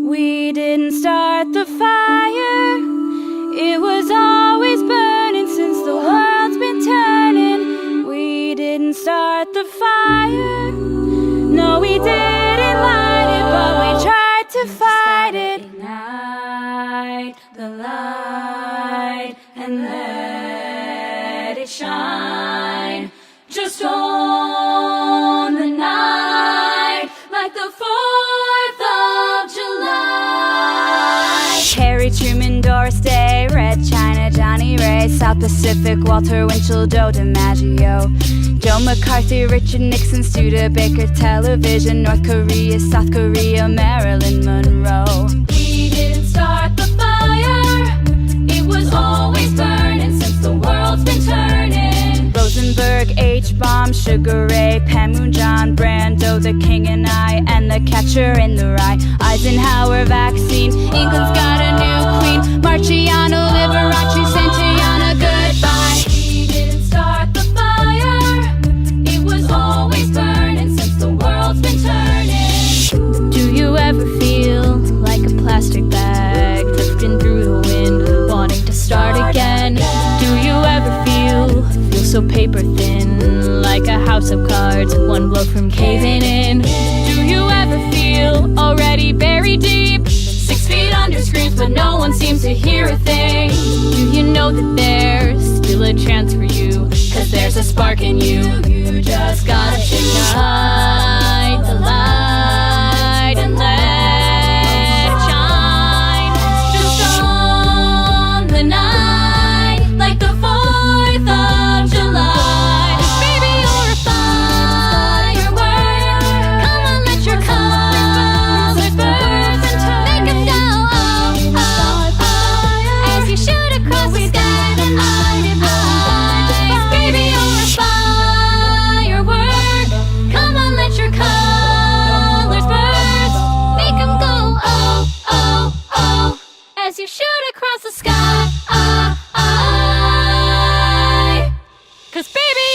We didn't start the fire, it was always burning since the world's been turning. We didn't start the fire, no we didn't light it, but we tried to fight it. Ignite the light and let it shine. Just on the night like the 4th of July. Harry Truman, Doris Day, Red China, Johnny Ray, South Pacific, Walter Winchell, Joe DiMaggio, Joe McCarthy, Richard Nixon, Studebaker Television, North Korea, South Korea, Marilyn Monroe. We didn't start the fire, it was always burning since the world's been turning. Rosenberg, H-bomb, Sugar Ray, Panmunjom, Brando, the King and I, and the Catcher in the Rye. Eisenhower vaccine, England's got a new queen. Marciano, Liberace, Santayana, goodbye. We didn't start the fire, it was always burning since the world's been turning. Do you ever feel like a plastic bag drifting through the wind, wanting to start again? Do you ever feel so paper thin, like a house of cards, one blow from caving in? Do you ever feel already buried deep, 6 feet under screams, but no one seems to hear a thing? Do you know that there's still a chance for you, cause there's a spark in you? You just gotta ignite the light and let it shine. Just on the night like the 4th of July. Baby, you're a firework. Come on, let your colors burst and make them go oh, oh, oh, as you shoot across the sky. Baby, you're a firework. Come on, let your colors burst, make them go oh, oh, oh, as you shoot across the sky. 'Cause baby,